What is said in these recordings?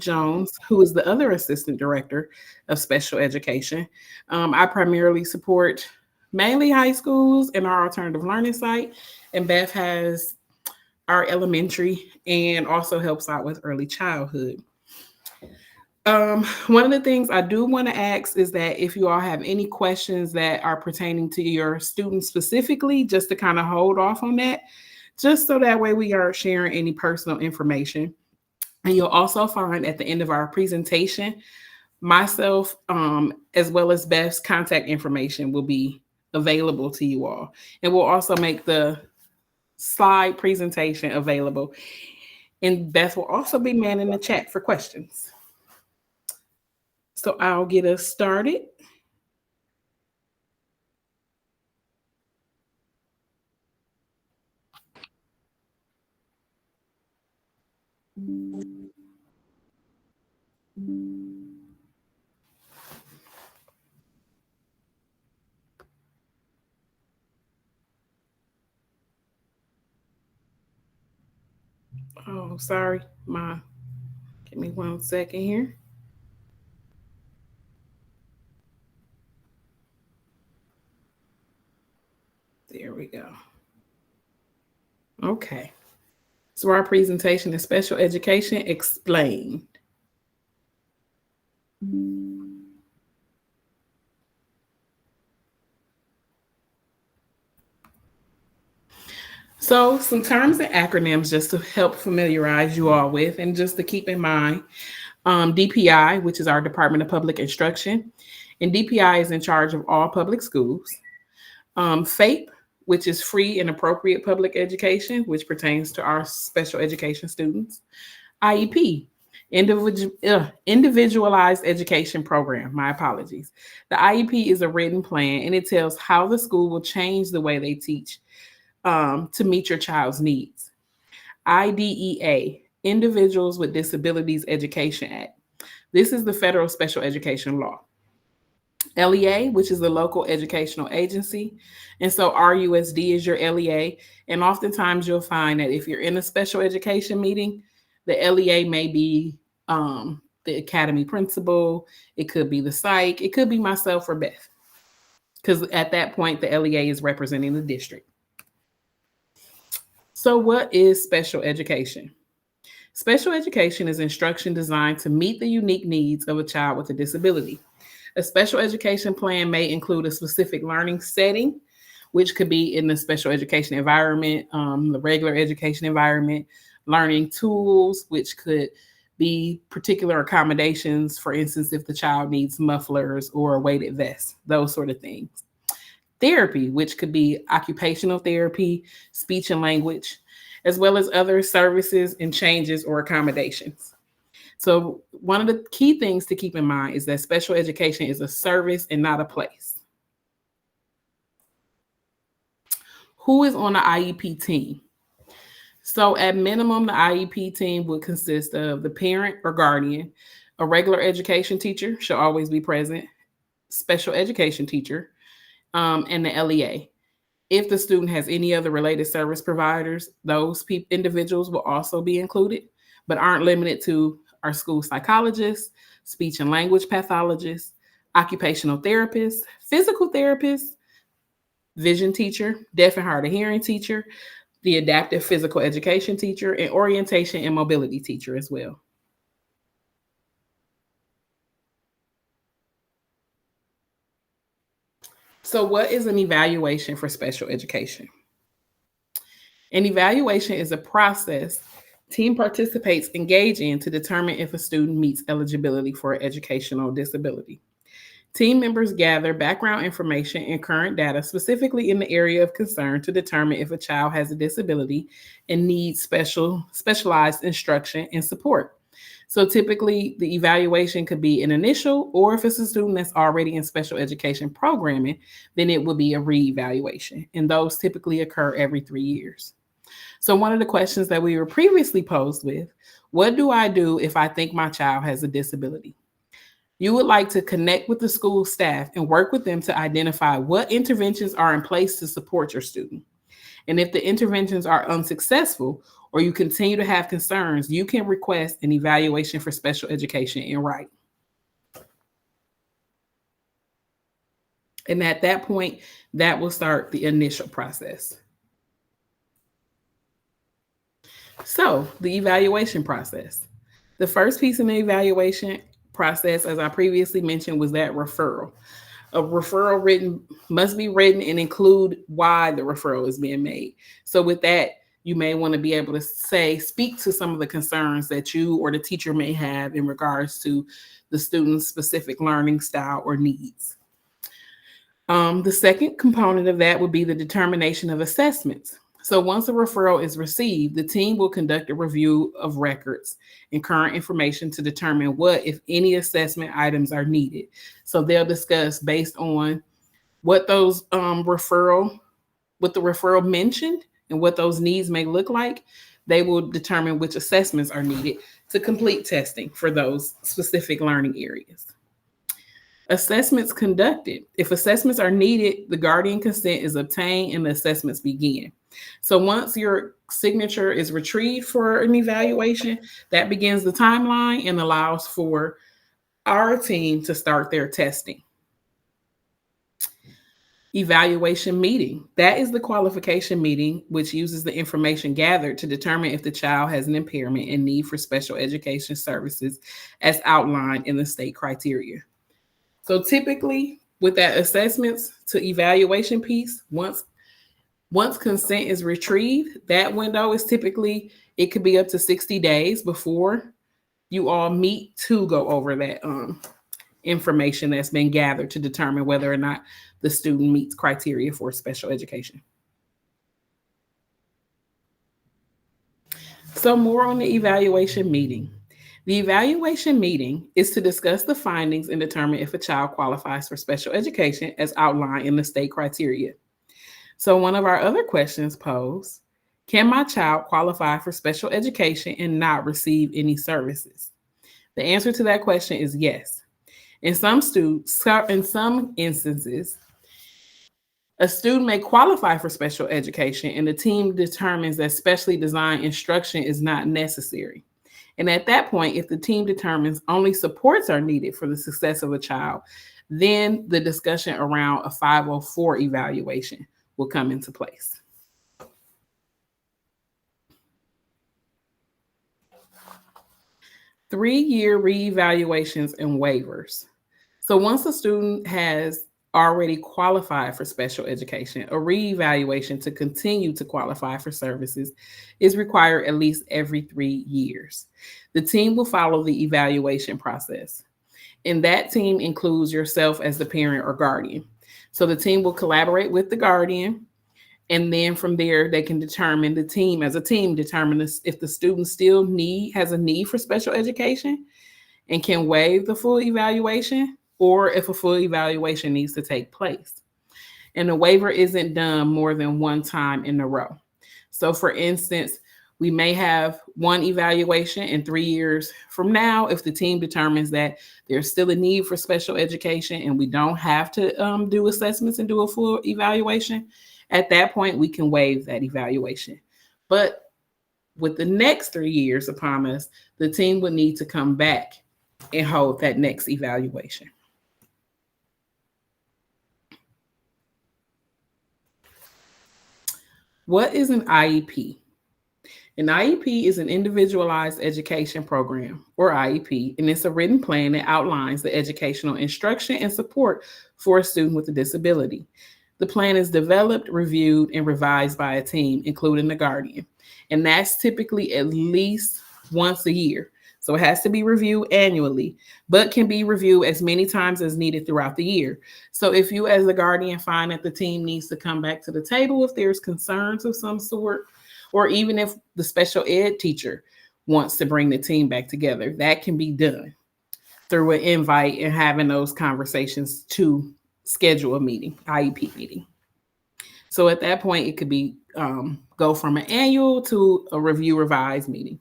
Jones, who is the other assistant director of special education. I primarily support mainly high schools in our alternative learning site, and Beth has our elementary and also helps out with early childhood. One of the things I do want to ask is that if you all have any questions that are pertaining to your students specifically, just to kind of hold off on that, just so that way we aren't sharing any personal information. And you'll also find at the end of our presentation, myself, as well as Beth's contact information will be available to you all. And we'll also make the slide presentation available. And Beth will also be manning the chat for questions. So I'll get us started. Oh, sorry, give me 1 second here. There we go. Okay. So our presentation is Special Education Explained. So some terms and acronyms just to help familiarize you all with, and just to keep in mind, DPI, which is our Department of Public Instruction, and DPI is in charge of all public schools. FAPE, which is Free and Appropriate Public Education, which pertains to our special education students. IEP, Individualized Education Program. My apologies. The IEP is a written plan, and it tells how the school will change the way they teach to meet your child's needs. IDEA, Individuals with Disabilities Education Act. This is the federal special education law. LEA, which is the local educational agency. And so RUSD is your LEA. And oftentimes you'll find that if you're in a special education meeting, the LEA may be the academy principal, it could be the psych, it could be myself or Beth. Because at that point, the LEA is representing the district. So what is special education? Special education is instruction designed to meet the unique needs of a child with a disability. A special education plan may include a specific learning setting, which could be in the special education environment, the regular education environment, learning tools, which could be particular accommodations, for instance, if the child needs mufflers or a weighted vest, those sort of things. Therapy, which could be occupational therapy, speech and language, as well as other services and changes or accommodations. So one of the key things to keep in mind is that special education is a service and not a place. Who is on the IEP team? So at minimum, the IEP team would consist of the parent or guardian, a regular education teacher should always be present, special education teacher, and the LEA. If the student has any other related service providers, those individuals will also be included, but aren't limited to our school psychologists, speech and language pathologists, occupational therapists, physical therapists, vision teacher, deaf and hard of hearing teacher, the adaptive physical education teacher, and orientation and mobility teacher as well. So what is an evaluation for special education? An evaluation is a process team participants engage in to determine if a student meets eligibility for educational disability. Team members gather background information and current data specifically in the area of concern to determine if a child has a disability and needs specialized instruction and support. So typically the evaluation could be an initial, or if it's a student that's already in special education programming, then it would be a reevaluation. And those typically occur every 3 years. So one of the questions that we were previously posed with, what do I do if I think my child has a disability? You would like to connect with the school staff and work with them to identify what interventions are in place to support your student. And if the interventions are unsuccessful, or you continue to have concerns, you can request an evaluation for special education in writing. And at that point, that will start the initial process. So, the evaluation process. The first piece in the evaluation process, as I previously mentioned, was that referral. A referral must be written and include why the referral is being made. So with that, you may want to be able to speak to some of the concerns that you or the teacher may have in regards to the student's specific learning style or needs. The second component of that would be the determination of assessments. So once a referral is received, the team will conduct a review of records and current information to determine what, if any, assessment items are needed. So they'll discuss based on what those what the referral mentioned and what those needs may look like. They will determine which assessments are needed to complete testing for those specific learning areas. Assessments conducted. If assessments are needed, the guardian consent is obtained and the assessments begin. So once your signature is retrieved for an evaluation, that begins the timeline and allows for our team to start their testing. Evaluation meeting. That is the qualification meeting, which uses the information gathered to determine if the child has an impairment and need for special education services as outlined in the state criteria. So typically with that assessments to evaluation piece, once consent is retrieved, that window is typically, it could be up to 60 days before you all meet to go over that information that's been gathered to determine whether or not the student meets criteria for special education. So more on the evaluation meeting. The evaluation meeting is to discuss the findings and determine if a child qualifies for special education as outlined in the state criteria. So one of our other questions posed, can my child qualify for special education and not receive any services? The answer to that question is yes. In some instances, a student may qualify for special education and the team determines that specially designed instruction is not necessary. And at that point, if the team determines only supports are needed for the success of a child, then the discussion around a 504 evaluation will come into place. Three-year reevaluations and waivers. So once a student has already qualified for special education, a reevaluation to continue to qualify for services is required at least every 3 years. The team will follow the evaluation process, and that team includes yourself as the parent or guardian. So the team will collaborate with the guardian, and then from there, they can determine, the team as a team determines if the student still has a need for special education and can waive the full evaluation, or if a full evaluation needs to take place. And the waiver isn't done more than one time in a row. So for instance, we may have one evaluation, and 3 years from now, if the team determines that there's still a need for special education and we don't have to do assessments and do a full evaluation, at that point, we can waive that evaluation. But with the next 3 years upon us, the team would need to come back and hold that next evaluation. What is an IEP? An IEP is an individualized education program, or IEP, and it's a written plan that outlines the educational instruction and support for a student with a disability. The plan is developed, reviewed, and revised by a team, including the guardian. And that's typically at least once a year. So it has to be reviewed annually, but can be reviewed as many times as needed throughout the year. So if you as the guardian find that the team needs to come back to the table if there's concerns of some sort, or even if the special ed teacher wants to bring the team back together, that can be done through an invite and having those conversations to schedule a meeting, IEP meeting. So at that point, it could be go from an annual to a review revised meeting.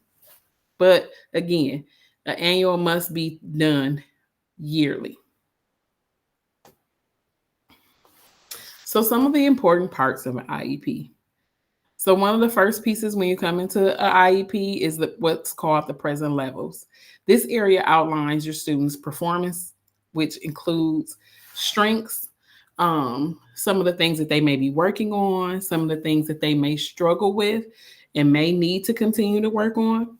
But again, an annual must be done yearly. So some of the important parts of an IEP. So one of the first pieces when you come into an IEP is what's called the present levels. This area outlines your students' performance, which includes strengths, some of the things that they may be working on, some of the things that they may struggle with and may need to continue to work on.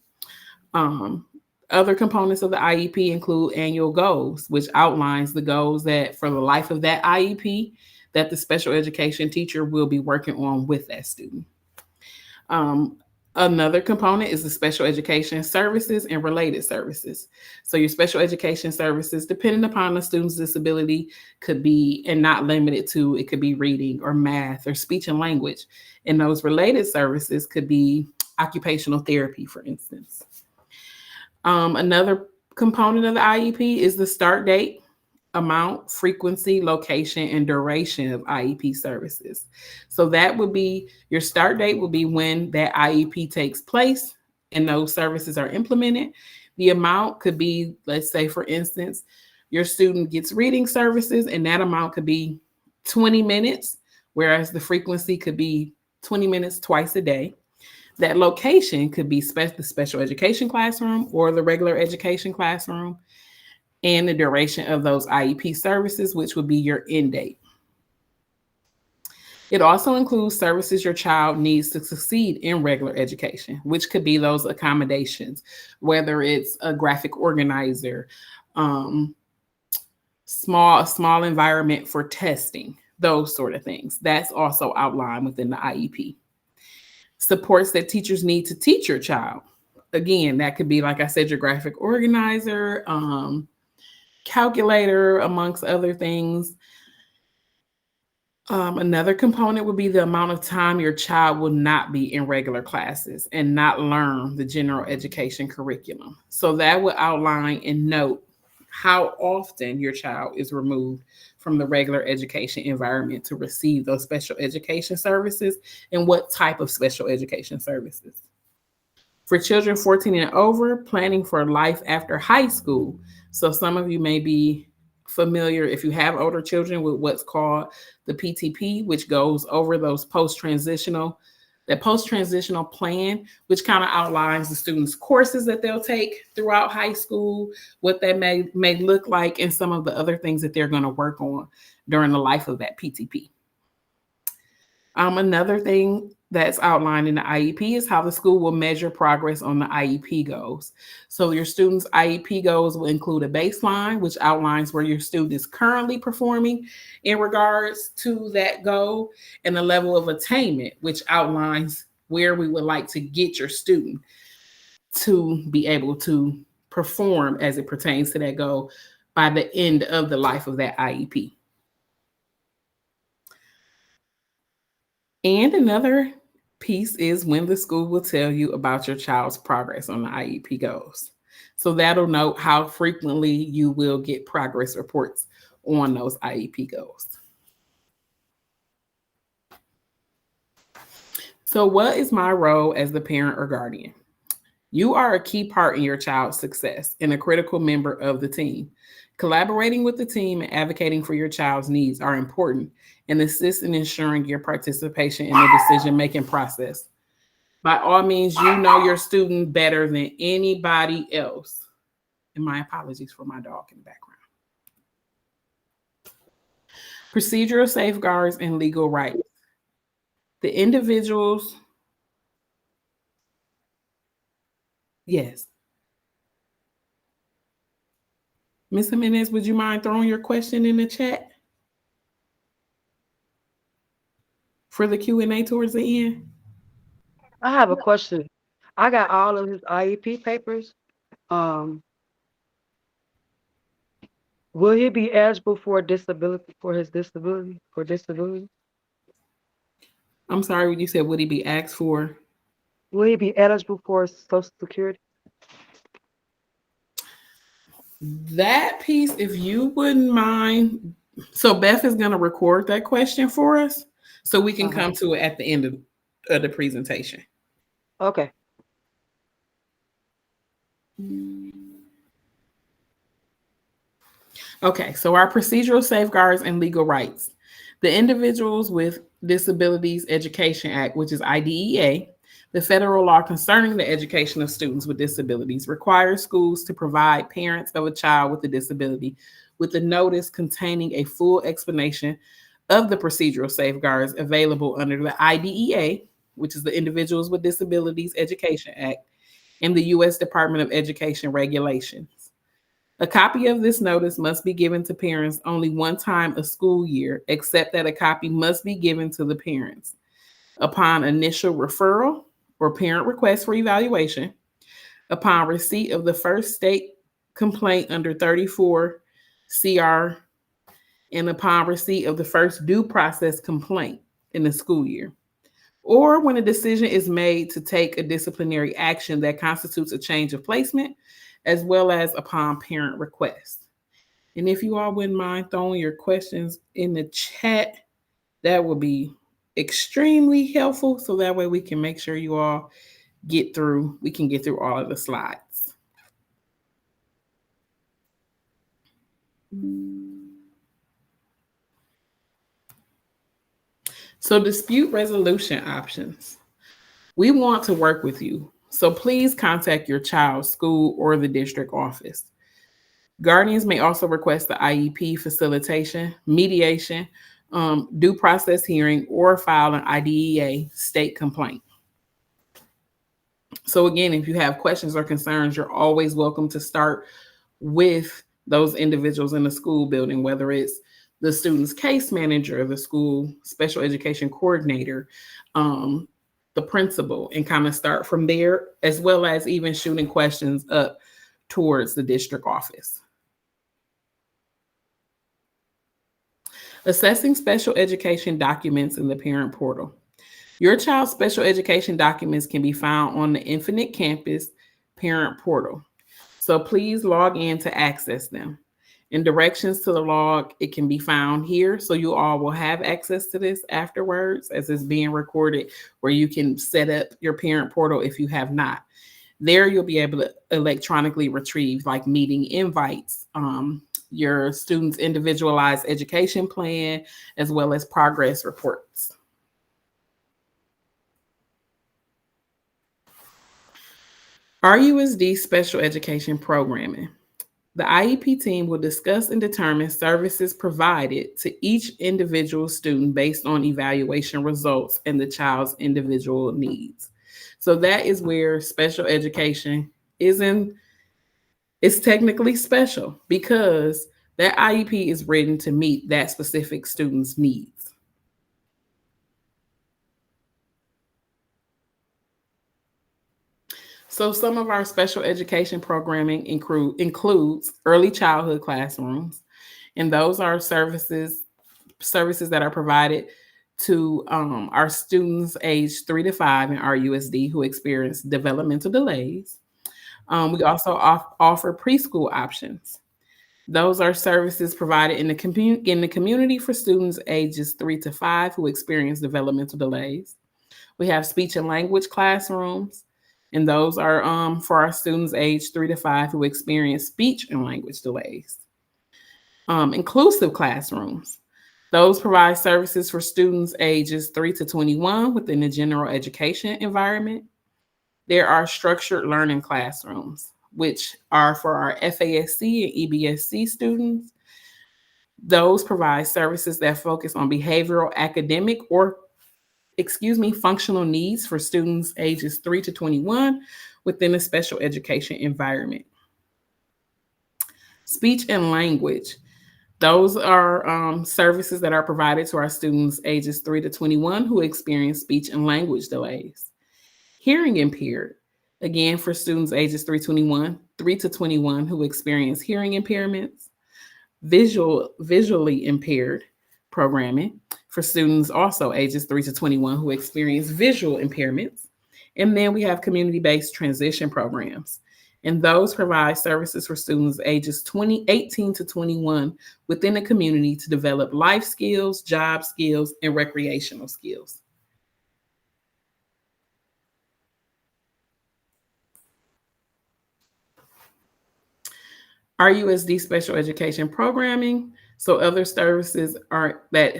Um, Other components of the IEP include annual goals, which outlines the goals that for the life of that IEP that the special education teacher will be working on with that student. Um, Another component is the special education services and related services. So your special education services, depending upon the student's disability, could be, and not limited to, it could be reading or math or speech and language. And those related services could be occupational therapy, for instance. Another component of the IEP is the start date, amount, frequency, location, and duration of IEP services. So that would be your start date will be when that IEP takes place and those services are implemented. The amount could be, let's say, for instance, your student gets reading services and that amount could be 20 minutes, whereas the frequency could be 20 minutes twice a day. That location could be the special education classroom or the regular education classroom, and the duration of those IEP services, which would be your end date. It also includes services your child needs to succeed in regular education, which could be those accommodations, whether it's a graphic organizer, small environment for testing, those sort of things. That's also outlined within the IEP. Supports that teachers need to teach your child. Again, that could be, like I said, your graphic organizer, calculator, amongst other things. Another component would be the amount of time your child will not be in regular classes and not learn the general education curriculum. So that would outline and note how often your child is removed from the regular education environment to receive those special education services and what type of special education services. For children 14 and over, planning for life after high school. So some of you may be familiar, if you have older children, with what's called the PTP, which goes over those post-transitional plan, which kind of outlines the students' courses that they'll take throughout high school, what that may look like, and some of the other things that they're going to work on during the life of that PTP. Another thing that's outlined in the IEP is how the school will measure progress on the IEP goals. So your students' IEP goals will include a baseline, which outlines where your student is currently performing in regards to that goal, and a level of attainment, which outlines where we would like to get your student to be able to perform as it pertains to that goal by the end of the life of that IEP. And another piece is when the school will tell you about your child's progress on the IEP goals. So that'll note how frequently you will get progress reports on those IEP goals. So what is my role as the parent or guardian? You are a key part in your child's success and a critical member of the team. Collaborating with the team and advocating for your child's needs are important and assist in ensuring your participation in the decision-making process. By all means, you know your student better than anybody else. And my apologies for my dog in the background. Procedural safeguards and legal rights. The individuals, yes. Ms. Jimenez, would you mind throwing your question in the chat for the Q&A towards the end? I have a question. I got all of his IEP papers. Will he be eligible for disability for disability? I'm sorry, when you said would he be asked for? Will he be eligible for Social Security? That piece, if you wouldn't mind. So Beth is going to record that question for us so we can come to it at the end of the presentation. Okay. Okay, so our procedural safeguards and legal rights. The individuals with Disabilities Education Act, which is IDEA, the federal law concerning the education of students with disabilities, requires schools to provide parents of a child with a disability with a notice containing a full explanation of the procedural safeguards available under the IDEA, which is the Individuals with Disabilities Education Act, and the U.S. Department of Education regulations. A copy of this notice must be given to parents only one time a school year, except that a copy must be given to the parents upon initial referral or parent request for evaluation, upon receipt of the first state complaint under 34 CR, and upon receipt of the first due process complaint in the school year, or when a decision is made to take a disciplinary action that constitutes a change of placement, as well as upon parent request. And if you all wouldn't mind throwing your questions in the chat, that would be extremely helpful. So that way we can make sure you all we can get through all of the slides. So dispute resolution options. We want to work with you. So please contact your child's school or the district office. Guardians may also request the IEP facilitation, mediation, due process hearing, or file an IDEA state complaint. So again, if you have questions or concerns, you're always welcome to start with those individuals in the school building, whether it's the student's case manager, the school special education coordinator, the principal, and kind of start from there, as well as even shooting questions up towards the district office. Assessing special education documents in the parent portal. Your child's special education documents can be found on the Infinite Campus parent portal. So please log in to access them. And directions to the log, it can be found here. So you all will have access to this afterwards as it's being recorded, where you can set up your parent portal if you have not. There you'll be able to electronically retrieve like meeting invites, your student's individualized education plan, as well as progress reports. RUSD Special Education Programming. The IEP team will discuss and determine services provided to each individual student based on evaluation results and the child's individual needs. So that is where special education it's technically special because that IEP is written to meet that specific student's needs. So some of our special education programming includes early childhood classrooms, and those are services that are provided to our students aged 3 to 5 in RUSD who experience developmental delays. We also offer preschool options. Those are services provided in the community for students ages 3 to 5 who experience developmental delays. We have speech and language classrooms, and those are for our students aged 3 to 5 who experience speech and language delays. Inclusive classrooms. Those provide services for students ages 3 to 21 within the general education environment. There are structured learning classrooms, which are for our FASC and EBSC students. Those provide services that focus on behavioral, academic, functional needs for students ages 3 to 21 within a special education environment. Speech and language. Those are services that are provided to our students ages 3 to 21 who experience speech and language delays. Hearing impaired, again, for students ages 3 to 21 who experience hearing impairments. Visually impaired programming for students also ages 3 to 21 who experience visual impairments. And then we have community-based transition programs. And those provide services for students ages 18 to 21 within the community to develop life skills, job skills, and recreational skills. RUSD Special Education Programming. So other services are that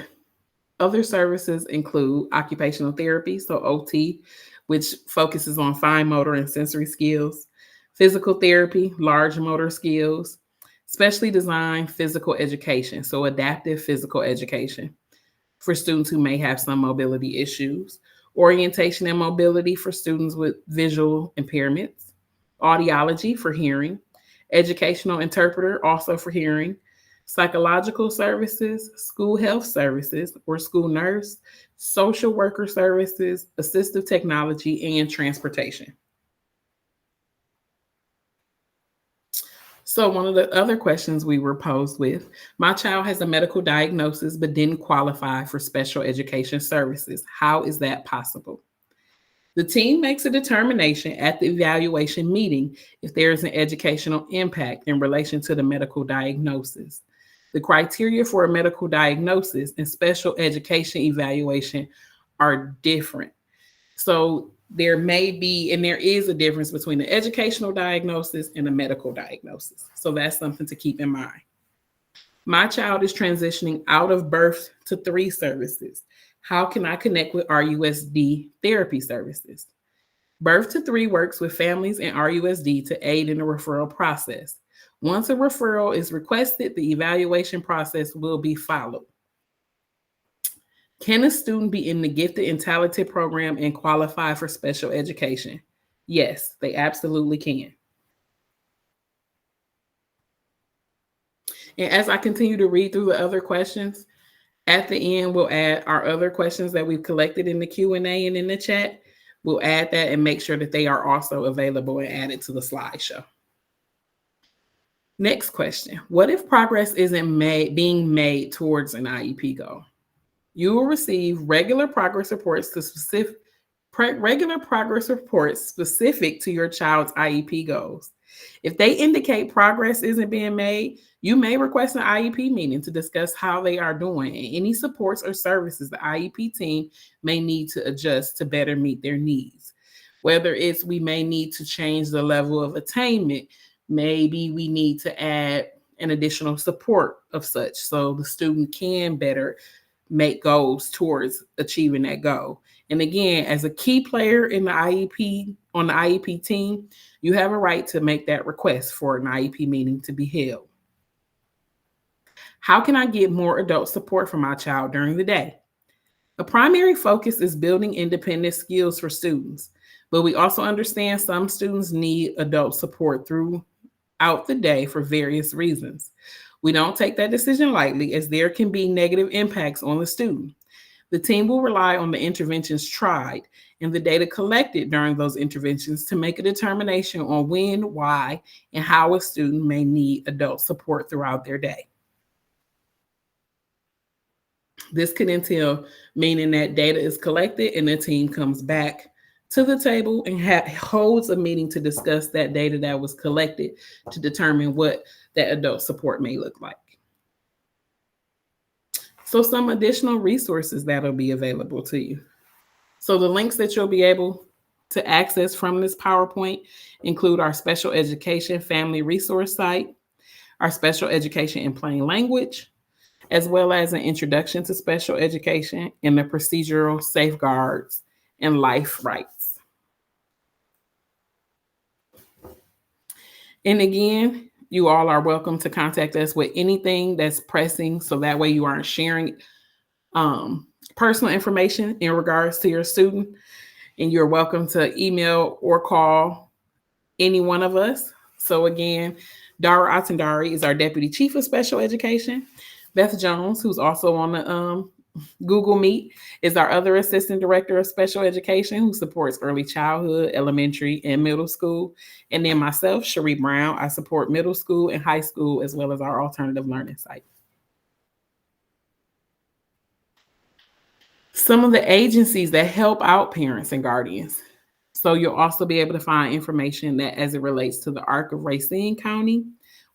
Other services include occupational therapy, so OT, which focuses on fine motor and sensory skills, physical therapy, large motor skills, specially designed physical education, so adaptive physical education for students who may have some mobility issues, orientation and mobility for students with visual impairments, audiology for hearing, educational interpreter also for hearing, psychological services, school health services or school nurse, social worker services, assistive technology, and transportation. So, one of the other questions we were posed with, my child has a medical diagnosis but didn't qualify for special education services. How is that possible? The team makes a determination at the evaluation meeting if there is an educational impact in relation to the medical diagnosis. The criteria for a medical diagnosis and special education evaluation are different. So there may be, and there is a difference between an educational diagnosis and a medical diagnosis. So that's something to keep in mind. My child is transitioning out of birth to 3 services. How can I connect with RUSD therapy services? Birth to 3 works with families and RUSD to aid in the referral process. Once a referral is requested, the evaluation process will be followed. Can a student be in the gifted and talented program and qualify for special education? Yes, they absolutely can. And as I continue to read through the other questions, at the end, we'll add our other questions that we've collected in the Q&A and in the chat. We'll add that and make sure that they are also available and added to the slideshow. Next question. What if progress isn't being made towards an IEP goal? You will receive regular progress reports specific to your child's IEP goals. If they indicate progress isn't being made, you may request an IEP meeting to discuss how they are doing and any supports or services the IEP team may need to adjust to better meet their needs. Whether it's we may need to change the level of attainment, maybe we need to add an additional support of such so the student can better make goals towards achieving that goal. And again, as a key player in the IEP, on the IEP team, you have a right to make that request for an IEP meeting to be held. How can I get more adult support for my child during the day? A primary focus is building independent skills for students, but we also understand some students need adult support throughout the day for various reasons. We don't take that decision lightly as there can be negative impacts on the student. The team will rely on the interventions tried and the data collected during those interventions to make a determination on when, why, and how a student may need adult support throughout their day. This could entail meaning that data is collected and the team comes back to the table and holds a meeting to discuss that data that was collected to determine what that adult support may look like. So some additional resources that'll be available to you. So the links that you'll be able to access from this PowerPoint include our special education family resource site, our special education in plain language, as well as an introduction to special education and the procedural safeguards and life rights. And again, you all are welcome to contact us with anything that's pressing, so that way you aren't sharing personal information in regards to your student. And you're welcome to email or call any one of us. So again, Dara Atandari is our Deputy Chief of Special Education. Beth Jones, who's also on the Google Meet, is our other Assistant Director of Special Education who supports early childhood, elementary, and middle school. And then myself, Cherie Brown, I support middle school and high school, as well as our alternative learning site. Some of the agencies that help out parents and guardians. So you'll also be able to find information that as it relates to the ARC of Racine County,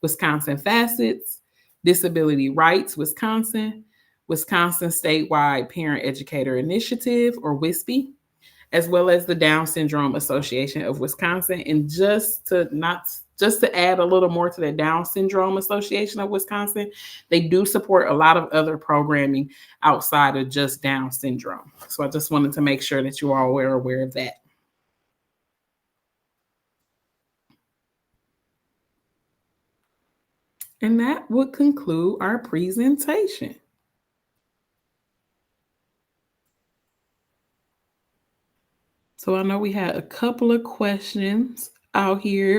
Wisconsin Facets, Disability Rights Wisconsin, Wisconsin Statewide Parent Educator Initiative, or WISPE, as well as the Down Syndrome Association of Wisconsin. And just to not just to add a little more to the Down Syndrome Association of Wisconsin, they do support a lot of other programming outside of just Down syndrome. So I just wanted to make sure that you all were aware of that. And that would conclude our presentation. So I know we had a couple of questions out here